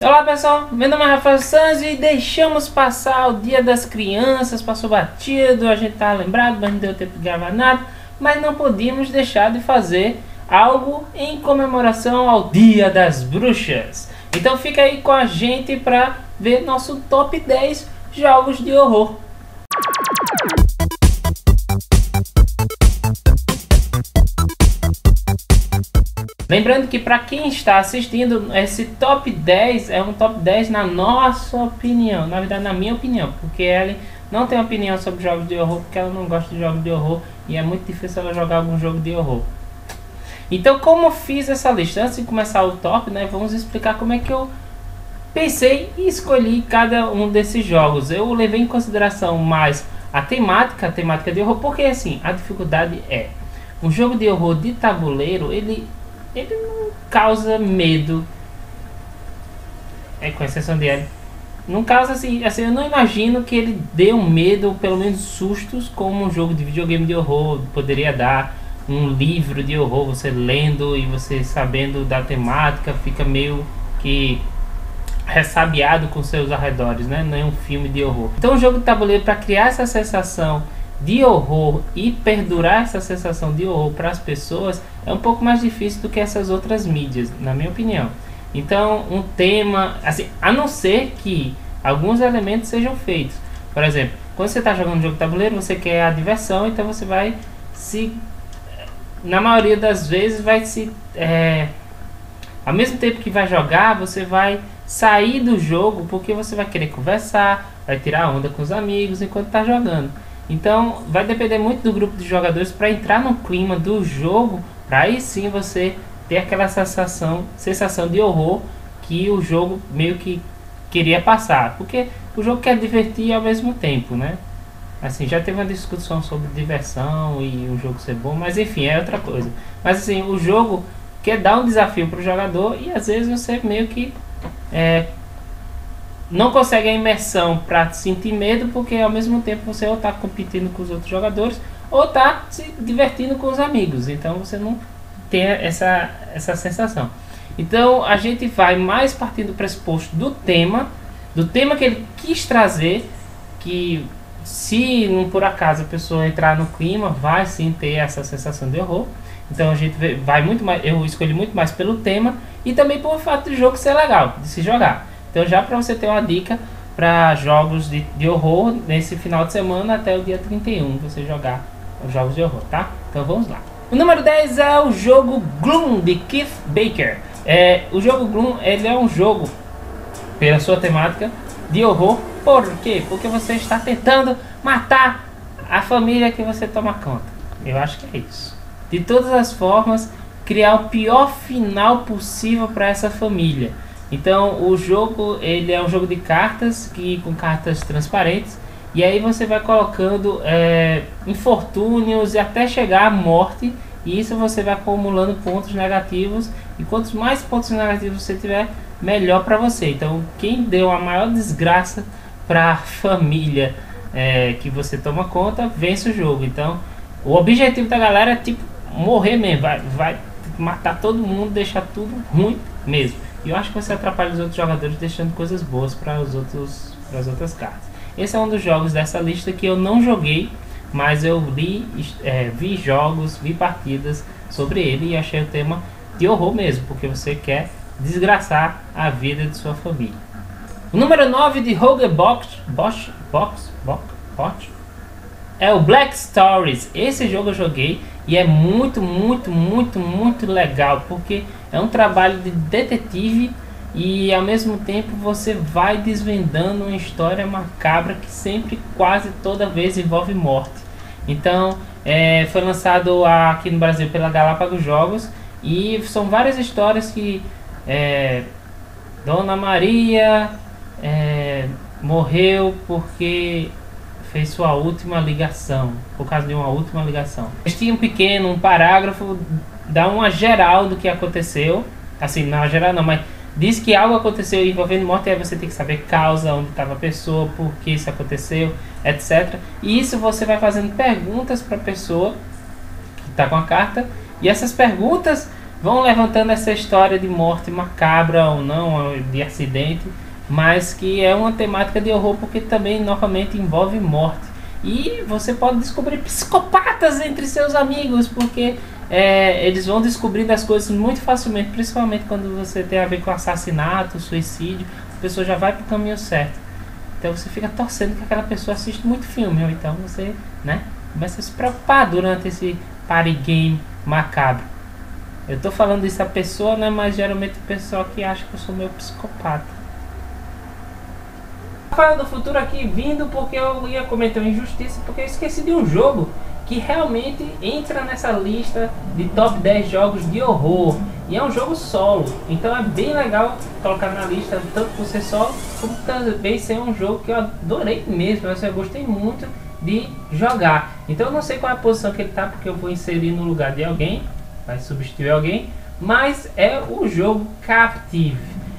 Olá pessoal, meu nome é Rafael Sanz e deixamos passar o Dia das Crianças, passou batido, a gente tá lembrado, mas não deu tempo de gravar nada, mas não podíamos deixar de fazer algo em comemoração ao Dia das Bruxas. Então fica aí com a gente para ver nosso top 10 jogos de horror. Lembrando que para quem está assistindo, esse top 10 é um top 10 na nossa opinião, na verdade na minha opinião, porque ela não tem opinião sobre jogos de horror, porque ela não gosta de jogos de horror e é muito difícil ela jogar algum jogo de horror. Então, como eu fiz essa lista, antes de começar o top, né, vamos explicar como é que eu pensei e escolhi cada um desses jogos. Eu levei em consideração mais a temática de horror, porque assim, a dificuldade é um jogo de horror de tabuleiro, ele não causa medo, com exceção de ele, não causa assim, eu não imagino que ele dê um medo, ou pelo menos sustos, como um jogo de videogame de horror poderia dar. Um livro de horror, você lendo e você sabendo da temática, fica meio que ressabiado com seus arredores, né? Não é um filme de horror. Então o jogo de tabuleiro, para criar essa sensação de horror e perdurar essa sensação de horror para as pessoas, é um pouco mais difícil do que essas outras mídias, na minha opinião. Então um tema, assim, a não ser que alguns elementos sejam feitos. Por exemplo, quando você está jogando um jogo de tabuleiro, você quer a diversão, então você vai se... na maioria das vezes vai se... ao mesmo tempo que vai jogar, você vai sair do jogo, porque você vai querer conversar, vai tirar onda com os amigos enquanto está jogando. Então vai depender muito do grupo de jogadores para entrar no clima do jogo, para aí sim você ter aquela sensação de horror que o jogo meio que queria passar, porque o jogo quer divertir ao mesmo tempo, né? Assim, já teve uma discussão sobre diversão e o jogo ser bom, mas enfim, é outra coisa. Mas assim, o jogo quer dar um desafio para o jogador e às vezes você meio que não consegue a imersão para sentir medo, porque ao mesmo tempo você ou está competindo com os outros jogadores ou está se divertindo com os amigos, então você não tem essa sensação. Então a gente vai mais partindo do pressuposto do tema que ele quis trazer, que se não por acaso a pessoa entrar no clima, vai sim ter essa sensação de horror. Então a gente vai muito mais, eu escolhi muito mais pelo tema e também pelo fato do jogo ser legal de se jogar. Então já para você ter uma dica para jogos de horror nesse final de semana até o dia 31, você jogar os jogos de horror, tá? Então vamos lá. O número 10 é o jogo Gloom de Keith Baker. O jogo Gloom, ele é um jogo pela sua temática de horror. Por quê? Porque você está tentando matar a família que você toma conta. Eu acho que é isso. De todas as formas, criar o pior final possível para essa família. Então o jogo, ele é um jogo de cartas, com cartas transparentes, e aí você vai colocando infortúnios e até chegar à morte, e isso você vai acumulando pontos negativos, e quantos mais pontos negativos você tiver, melhor para você. Então quem deu a maior desgraça para a família que você toma conta, vence o jogo. Então o objetivo da galera é tipo morrer mesmo, vai matar todo mundo, deixar tudo ruim mesmo. E eu acho que você atrapalha os outros jogadores deixando coisas boas para as outras cartas. Esse é um dos jogos dessa lista que eu não joguei, mas eu vi jogos, vi partidas sobre ele e achei o tema de horror mesmo, porque você quer desgraçar a vida de sua família. O número 9 de Rogue Box é o Black Stories. Esse jogo eu joguei e é muito legal, porque é um trabalho de detetive e ao mesmo tempo você vai desvendando uma história macabra que sempre, quase toda vez, envolve morte. Então foi lançado aqui no Brasil pela Galápagos Jogos e são várias histórias que Dona Maria morreu porque fez sua última ligação, por causa de uma última ligação. Eles tinham um parágrafo, dá uma geral do que aconteceu, assim, não geral não, mas diz que algo aconteceu envolvendo morte, aí você tem que saber causa, onde estava a pessoa, por que isso aconteceu, etc. E isso você vai fazendo perguntas para a pessoa que está com a carta, e essas perguntas vão levantando essa história de morte macabra ou não, de acidente, mas que é uma temática de horror porque também novamente envolve morte. E você pode descobrir psicopatas entre seus amigos, porque eles vão descobrindo as coisas muito facilmente, principalmente quando você tem a ver com assassinato, suicídio, a pessoa já vai pro caminho certo. Então você fica torcendo que aquela pessoa assiste muito filme, ou então você, né, começa a se preocupar durante esse party game macabro. Eu tô falando isso a pessoa, né, mas geralmente o pessoal que acha que eu sou meio psicopata. Rafael do Futuro aqui vindo porque eu ia cometer uma injustiça, porque eu esqueci de um jogo que realmente entra nessa lista de top 10 jogos de horror. E é um jogo solo, então é bem legal colocar na lista, tanto por ser solo, como também ser um jogo que eu adorei mesmo, eu gostei muito de jogar. Então eu não sei qual é a posição que ele tá, porque eu vou inserir no lugar de alguém, vai substituir alguém, mas é o jogo Captive.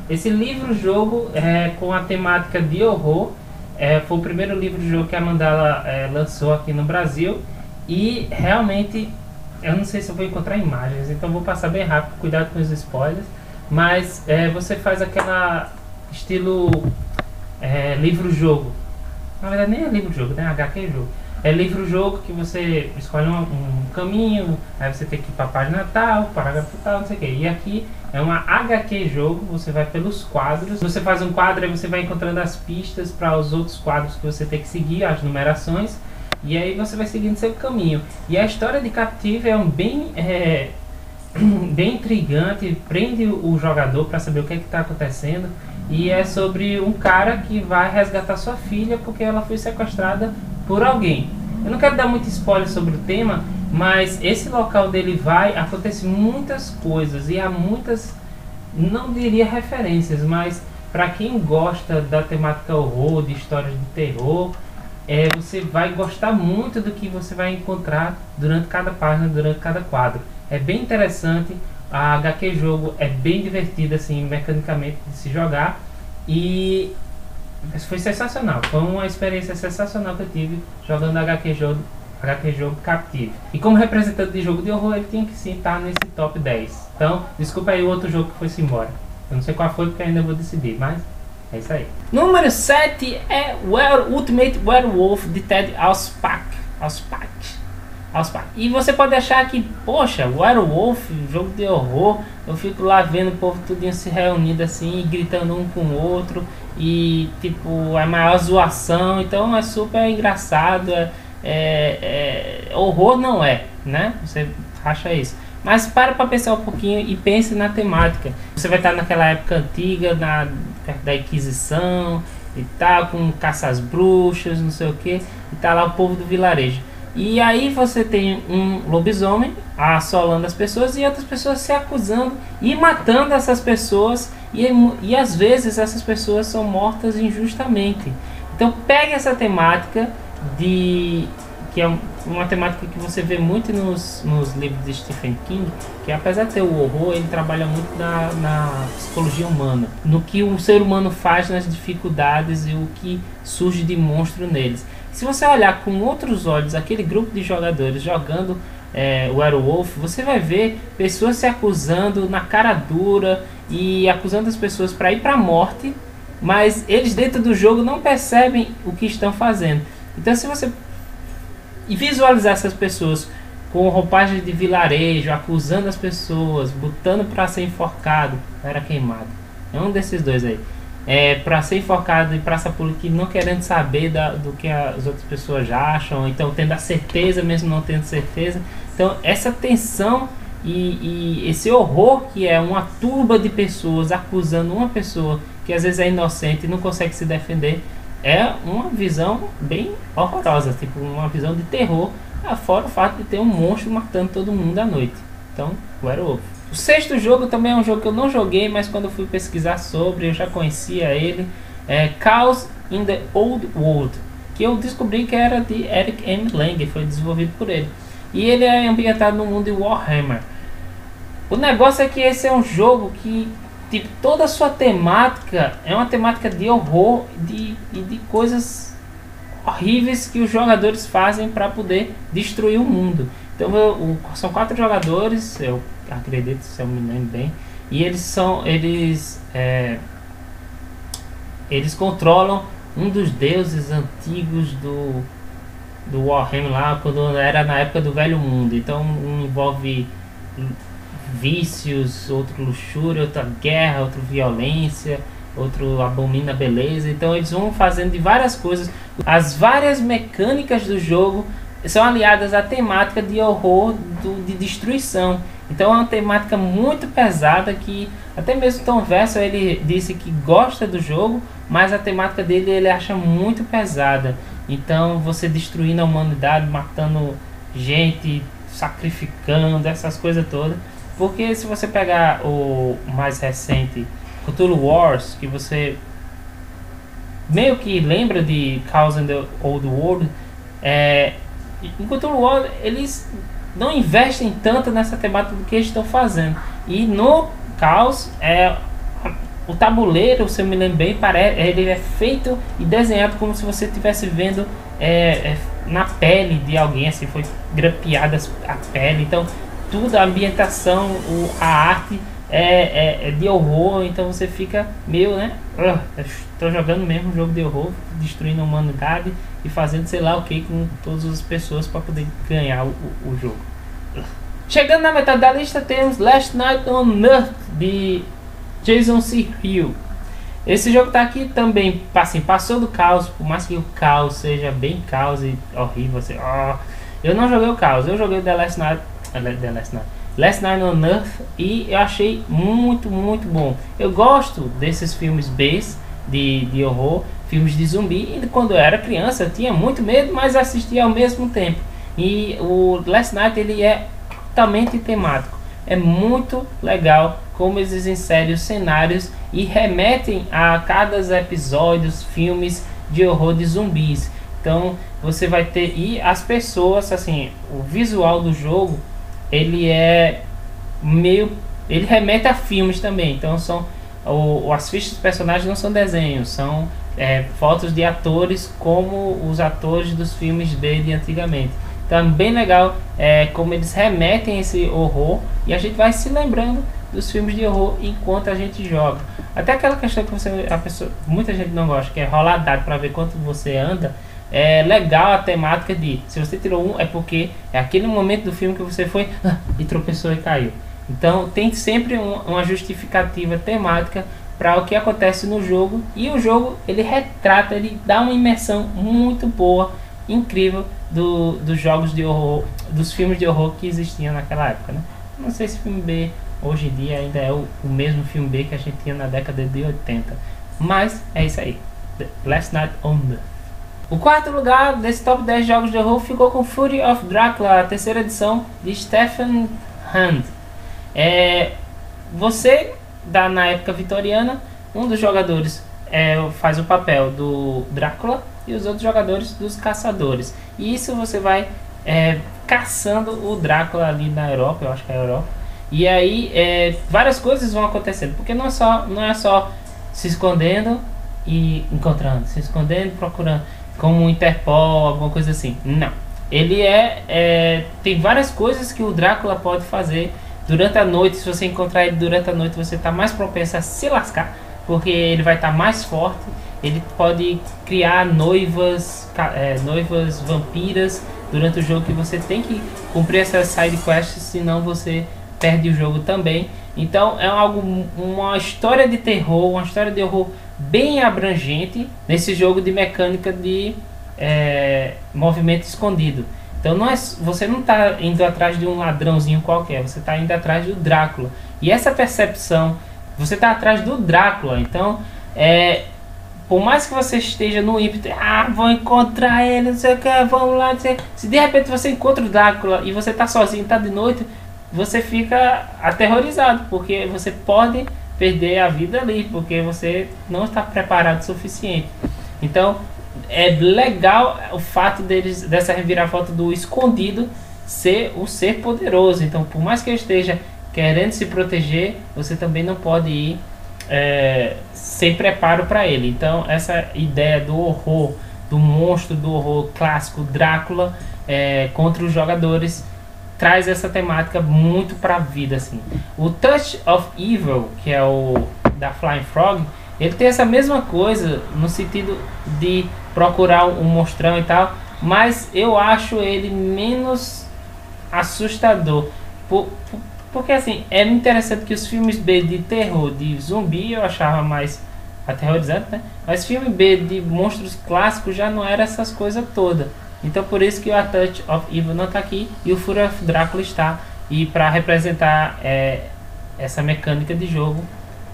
Esse livro-jogo com a temática de horror, foi o primeiro livro-jogo que a Mandala lançou aqui no Brasil. E realmente, eu não sei se eu vou encontrar imagens, então vou passar bem rápido, cuidado com os spoilers. Mas você faz aquela estilo livro-jogo. Na verdade nem é livro-jogo, né? HQ-jogo. É livro-jogo que você escolhe um caminho, aí você tem que ir para a página tal, parágrafo tal, não sei o que. E aqui é uma HQ-jogo, você vai pelos quadros. Você faz um quadro e você vai encontrando as pistas para os outros quadros que você tem que seguir, as numerações. E aí você vai seguindo seu caminho. E a história de Captive é bem intrigante, prende o jogador para saber o que está acontecendo. E é sobre um cara que vai resgatar sua filha porque ela foi sequestrada por alguém. Eu não quero dar muito spoiler sobre o tema, mas esse local onde ele vai, acontece muitas coisas e há muitas, não diria referências, mas para quem gosta da temática horror, de histórias de terror, você vai gostar muito do que você vai encontrar durante cada página, durante cada quadro. É bem interessante, a HQ jogo é bem divertida assim, mecanicamente de se jogar, e foi sensacional, foi uma experiência sensacional que eu tive jogando HQ jogo Captive. E como representante de jogo de horror, ele tinha que sim estar nesse top 10. Então, desculpa aí o outro jogo que foi-se embora. Eu não sei qual foi porque ainda vou decidir, mas é isso aí. Número 7 é Ultimate Werewolf de Ted Alspach. E você pode achar que, poxa, Werewolf, jogo de horror, eu fico lá vendo o povo tudinho se reunido assim, gritando um com o outro, e tipo, é maior zoação, então é super engraçado, horror não é, né? Você acha isso. Mas para pensar um pouquinho e pense na temática. Você vai estar naquela época antiga, da Inquisição e tal, com caça às bruxas, não sei o que, e tá lá o povo do vilarejo. E aí você tem um lobisomem assolando as pessoas e outras pessoas se acusando e matando essas pessoas, e às vezes essas pessoas são mortas injustamente. Então pegue essa temática que é uma temática que você vê muito nos livros de Stephen King, que apesar de ter o horror, ele trabalha muito na psicologia humana, no que o ser humano faz nas dificuldades e o que surge de monstro neles. Se você olhar com outros olhos aquele grupo de jogadores jogando o Werewolf, você vai ver pessoas se acusando na cara dura e acusando as pessoas para ir para a morte, mas eles dentro do jogo não percebem o que estão fazendo. Então se você visualizar essas pessoas com roupagem de vilarejo, acusando as pessoas, botando para ser enforcado, era queimado, é um desses dois aí, para ser enforcado em praça pública, não querendo saber do que as outras pessoas já acham, então tendo a certeza mesmo não tendo certeza. Então essa tensão e esse horror que é uma turba de pessoas acusando uma pessoa que às vezes é inocente e não consegue se defender, é uma visão bem horrorosa, tipo uma visão de terror, fora o fato de ter um monstro matando todo mundo à noite. Então, Werewolf. O sexto jogo também é um jogo que eu não joguei, mas quando eu fui pesquisar sobre, eu já conhecia ele. Chaos in the Old World, que eu descobri que era de Eric M. Lang, foi desenvolvido por ele. E ele é ambientado no mundo de Warhammer. O negócio é que esse é um jogo que tipo, toda a sua temática é uma temática de horror e de coisas horríveis que os jogadores fazem para poder destruir o mundo. Então são 4 jogadores, acredito, se eu me lembro bem. E eles controlam um dos deuses antigos do Warhammer lá, quando era na época do Velho Mundo. Então um envolve vícios, outro luxúria, outra guerra, outra violência, outro abomina beleza. Então eles vão fazendo de várias coisas. As várias mecânicas do jogo são aliadas à temática de horror, de destruição. Então é uma temática muito pesada que até mesmo Tom Vessel ele disse que gosta do jogo, mas a temática dele ele acha muito pesada. Então você destruindo a humanidade, matando gente, sacrificando, essas coisas todas. Porque se você pegar o mais recente, Cthulhu Wars, que você meio que lembra de Chaos in the Old World, em Cthulhu Wars eles não investem tanto nessa temática do que eles estão fazendo. E no Chaos, o tabuleiro, se eu me lembro bem, ele é feito e desenhado como se você estivesse vendo na pele de alguém, assim, foi grampeada a pele. Então tudo, a ambientação, a arte é de horror. Então você fica meio, né, estou jogando mesmo um jogo de horror, destruindo a humanidade e fazendo sei lá o que com todas as pessoas para poder ganhar o jogo. Chegando na metade da lista temos Last Night on Earth de Jason C. Hill. Esse jogo tá aqui também, assim, passou do Caos, por mais que o Caos seja bem caos e horrível, assim, eu não joguei o Caos, eu joguei Last Night on Earth e eu achei muito bom. Eu gosto desses filmes B de horror, filmes de zumbi, e quando eu era criança eu tinha muito medo, mas assistia ao mesmo tempo. E o Last Night ele é totalmente temático, é muito legal como eles inserem os cenários e remetem a cada episódio, filmes de horror de zumbis. Então você vai ter, e as pessoas, assim, o visual do jogo ele remete a filmes também. Então as fichas dos personagens não são desenhos, são fotos de atores como os atores dos filmes B de antigamente. Então é bem legal como eles remetem esse horror e a gente vai se lembrando dos filmes de horror enquanto a gente joga. Até aquela questão que muita gente não gosta, que é rolar dado para ver quanto você anda. É legal a temática de, se você tirou é porque é aquele momento do filme que você foi e tropeçou e caiu. Então tem sempre uma justificativa temática para o que acontece no jogo, e o jogo ele retrata, ele dá uma imersão muito boa, incrível dos jogos de horror, dos filmes de horror que existiam naquela época, né? Não sei se filme B hoje em dia ainda é o mesmo filme B que a gente tinha na década de 80, mas é isso aí, Last Night on Earth. O quarto lugar desse top 10 jogos de horror ficou com Fury of Dracula, a terceira edição de Stephen Hand. Você na época vitoriana, um dos jogadores faz o papel do Drácula e os outros jogadores dos caçadores. E isso você vai caçando o Drácula ali na Europa, eu acho que é a Europa. E aí várias coisas vão acontecendo, porque não é só se escondendo e encontrando, se escondendo, procurando, como o Interpol, alguma coisa assim. Não. Ele tem várias coisas que o Drácula pode fazer durante a noite. Se você encontrar ele durante a noite, você está mais propenso a se lascar, porque ele vai estar mais forte. Ele pode criar noivas vampiras durante o jogo, que você tem que cumprir essas side quests, senão você perde o jogo também. Então é uma história de terror, uma história de horror bem abrangente nesse jogo de mecânica de movimento escondido. Então você não está indo atrás de um ladrãozinho qualquer, você está indo atrás do Drácula. E essa percepção, você está atrás do Drácula. Então por mais que você esteja no ímpeto, vou encontrar ele, não sei o que, vamos lá, não sei. Se de repente você encontra o Drácula e você está sozinho, está de noite, você fica aterrorizado, porque você pode perder a vida ali, porque você não está preparado o suficiente. Então é legal o fato dessa reviravolta do escondido ser o ser poderoso. Então por mais que eu esteja querendo se proteger, você também não pode ir sem preparo para ele. Então essa ideia do horror, do monstro do horror clássico Drácula contra os jogadores traz essa temática muito pra vida, assim. O Touch of Evil, que é o da Flying Frog, ele tem essa mesma coisa no sentido de procurar um monstrão e tal, mas eu acho ele menos assustador. Porque assim, é interessante que os filmes B de terror, de zumbi, eu achava mais aterrorizante, né? Mas filme B de monstros clássicos já não era essas coisas todas. Então por isso que o A Touch of Evil não está aqui e o Fury of Drácula está. E para representar essa mecânica de jogo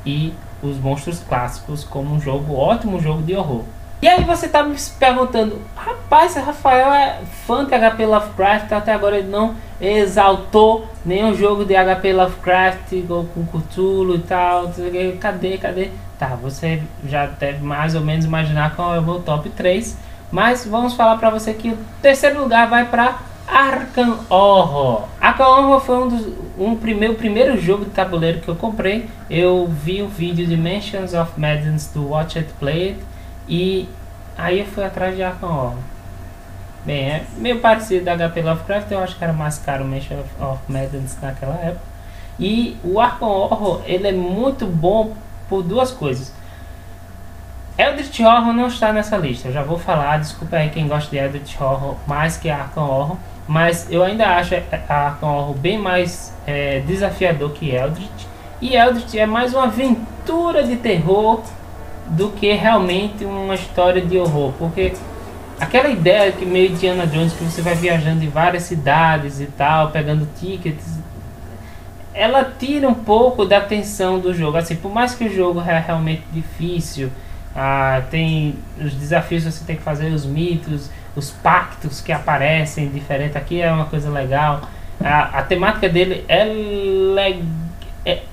e os monstros clássicos como um jogo, ótimo jogo de horror. E aí você tá me perguntando, rapaz, Rafael é fã de HP Lovecraft, até agora ele não exaltou nenhum jogo de HP Lovecraft com Cthulhu e tal, cadê? Tá, você já deve mais ou menos imaginar qual é o meu top 3, mas vamos falar pra você que o terceiro lugar vai pra Arkham Horror. Arkham Horror foi o primeiro jogo de tabuleiro que eu comprei. Eu vi o vídeo de Mansions of Madness do Watch It Play It, e aí eu fui atrás de Arkham Horror. Bem, é meio parecido da HP Lovecraft, eu acho que era mais caro o Mansion of Madness naquela época. E o Arkham Horror, ele é muito bom por duas coisas. Eldritch Horror não está nessa lista, eu já vou falar, desculpa aí quem gosta de Eldritch Horror mais que Arkham Horror, mas eu ainda acho a Arkham Horror bem mais desafiador que Eldritch. E Eldritch é mais uma aventura de terror do que realmente uma história de horror, porque aquela ideia que meio Indiana Jones, que você vai viajando em várias cidades e tal, pegando tickets, ela tira um pouco da tensão do jogo. Assim, por mais que o jogo é realmente difícil, tem os desafios que você tem que fazer, os mitos, os pactos que aparecem diferente, aqui é uma coisa legal. A temática dele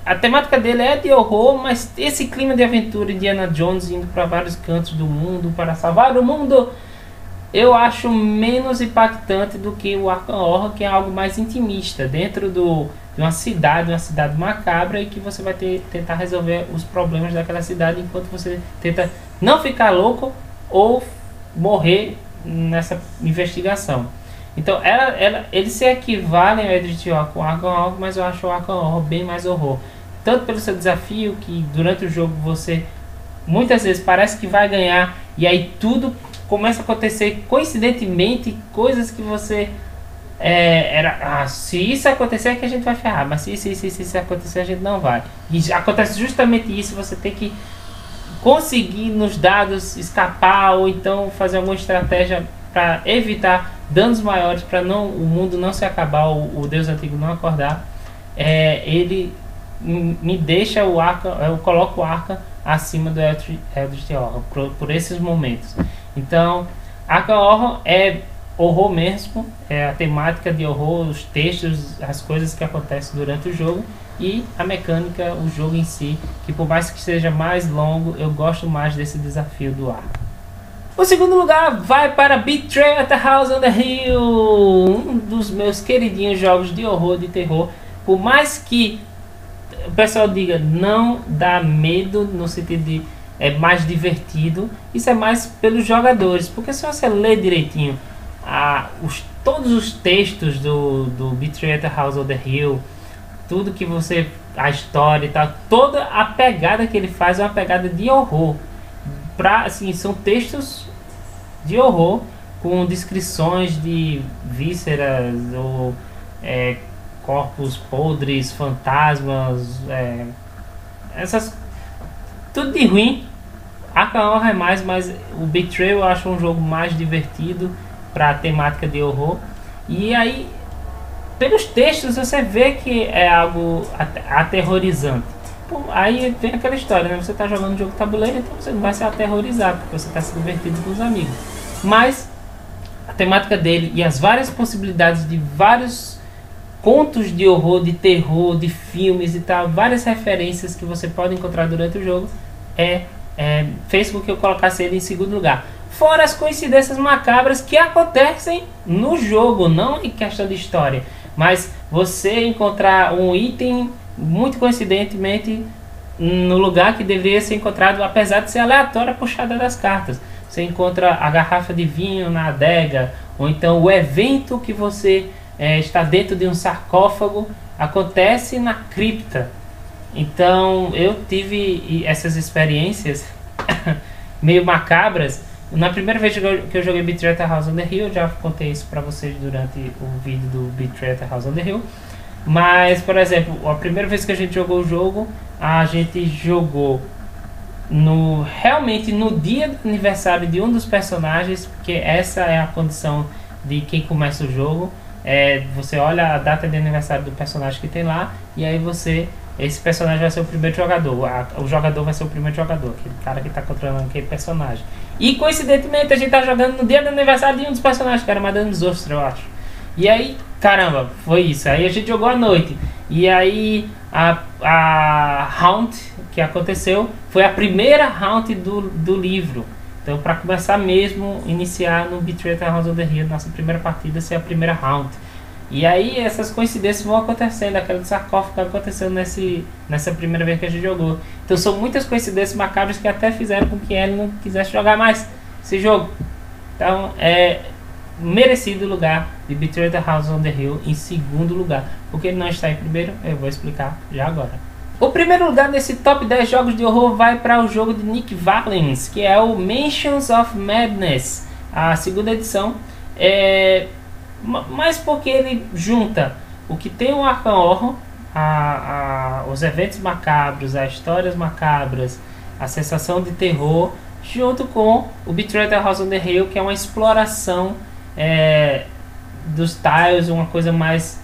a temática dele é de horror, mas esse clima de aventura, Indiana Jones indo para vários cantos do mundo para salvar o mundo, eu acho menos impactante do que o Arkham Horror, que é algo mais intimista, dentro de uma cidade macabra, e que você vai tentar resolver os problemas daquela cidade enquanto você tenta não ficar louco ou morrer nessa investigação. Então eles se equivalem ao Eldritch Horror com o Arkham Horror, mas eu acho o Arkham Horror bem mais horror. Tanto pelo seu desafio, que durante o jogo você muitas vezes parece que vai ganhar, e aí tudo começa a acontecer coincidentemente, coisas que você se isso acontecer é que a gente vai ferrar, mas se isso acontecer a gente não vai. E acontece justamente isso, você tem que conseguir nos dados escapar, ou então fazer alguma estratégia para evitar danos maiores, para o mundo não se acabar, o Deus Antigo não acordar. Ele me deixa eu coloco o Arkham acima do Eldritch Horror por esses momentos. Então Arkham Horror é horror mesmo, é a temática de horror, os textos, as coisas que acontecem durante o jogo, e a mecânica, o jogo em si, que por mais que seja mais longo, eu gosto mais desse desafio do Arkham. O segundo lugar vai para Betrayal at the House on the Hill, um dos meus queridinhos jogos de horror, de terror. Por mais que o pessoal diga não dá medo, no sentido de é mais divertido, isso é mais pelos jogadores, porque se você lê direitinho todos os textos do Betrayal at the House on the Hill, tudo que a história e tal, toda a pegada que ele faz é uma pegada de horror. Assim, são textos de horror com descrições de vísceras ou corpos podres, fantasmas, tudo de ruim. Arkham Horror é mais, mas o Betrayal eu acho um jogo mais divertido para a temática de horror. E aí, pelos textos, você vê que é algo aterrorizante. Aí vem aquela história, né? Você está jogando um jogo de tabuleiro, então você não vai se aterrorizar, porque você está se divertindo com os amigos. Mas a temática dele e as várias possibilidades de vários contos de horror, de terror, de filmes e tal, várias referências que você pode encontrar durante o jogo, fez com que eu colocasse ele em segundo lugar. Fora as coincidências macabras que acontecem no jogo, não em questão de história, mas você encontrar um item muito coincidentemente no lugar que deveria ser encontrado, apesar de ser aleatória a puxada das cartas. Você encontra a garrafa de vinho na adega, ou então o evento que você está dentro de um sarcófago, acontece na cripta. Então eu tive essas experiências meio macabras. Na primeira vez que eu joguei Betrayal at the House on the Hill, eu já contei isso pra vocês durante o vídeo do Betrayal at the House on the Hill. Mas, por exemplo, a primeira vez que a gente jogou o jogo, a gente jogou realmente no dia do aniversário de um dos personagens, porque essa é a condição de quem começa o jogo. Você olha a data de aniversário do personagem que tem lá, e aí esse personagem vai ser o primeiro jogador, o jogador vai ser o primeiro jogador, aquele cara que está controlando aquele personagem. E coincidentemente a gente tá jogando no dia do aniversário de um dos personagens, que era Madame Zostra, eu acho. E aí, caramba, foi isso. Aí a gente jogou à noite. E aí a round que aconteceu foi a primeira round do livro. Então, para começar mesmo, iniciar no Betrayal at the House on the Hill, nossa primeira partida ser a primeira round. E aí essas coincidências vão acontecendo, aquela do sarcófago aconteceu nessa primeira vez que a gente jogou. Então são muitas coincidências macabras que até fizeram com que ele não quisesse jogar mais esse jogo. Então é merecido o lugar de Betrayal at the House on the Hill em segundo lugar. Por que ele não está em primeiro, eu vou explicar já agora. O primeiro lugar nesse top 10 jogos de horror vai para o jogo de Nick Valens, que é o Mansions of Madness, a segunda edição. Mas porque ele junta o que tem o Arkham Horror, os eventos macabros, as histórias macabras, a sensação de terror, junto com o Betrayal at the House on the Hill, que é uma exploração dos tiles, uma coisa mais,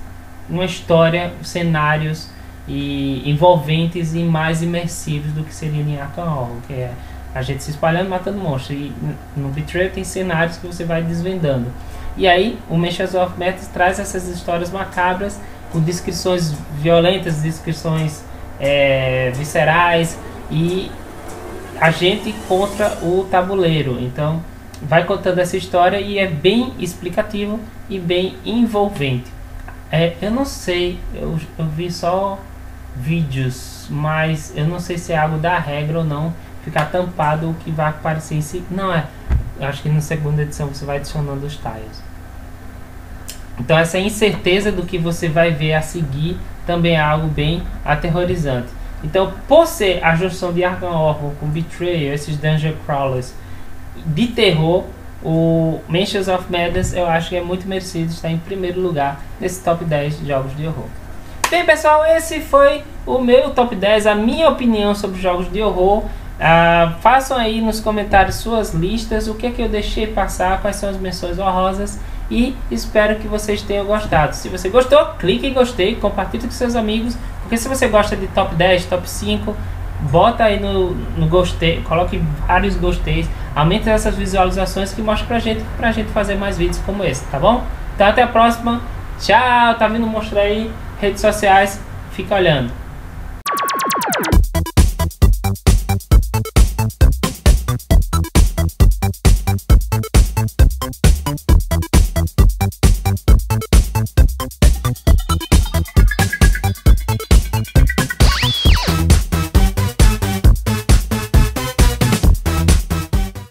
uma história, cenários envolventes e mais imersivos do que seria em Arkham Horror, que é a gente se espalhando matando monstros. E no Betrayal tem cenários que você vai desvendando. E aí o Mansions of Madness traz essas histórias macabras com descrições violentas, descrições viscerais, e a gente contra o tabuleiro. Então vai contando essa história e é bem explicativo e bem envolvente. Eu não sei, eu vi só vídeos, mas eu não sei se é algo da regra ou não ficar tampado o que vai aparecer em si. Não é. Eu acho que na segunda edição você vai adicionando os tiles. Então essa incerteza do que você vai ver a seguir também é algo bem aterrorizante. Então, por ser a junção de Arkham Horror com Betrayal, esses Dungeon Crawlers de terror, o Mansions of Madness eu acho que é muito merecido estar em primeiro lugar nesse top 10 de jogos de horror. Bem, pessoal, esse foi o meu top 10, a minha opinião sobre jogos de horror. Façam aí nos comentários suas listas, o que é que eu deixei passar, quais são as menções honrosas, e espero que vocês tenham gostado. Se você gostou, clique em gostei, compartilhe com seus amigos, porque se você gosta de top 10, top 5, bota aí no gostei, coloque vários gosteis, aumente essas visualizações que mostra pra gente fazer mais vídeos como esse, tá bom? Então até a próxima, tchau, tá vindo mostrar aí, redes sociais, fica olhando.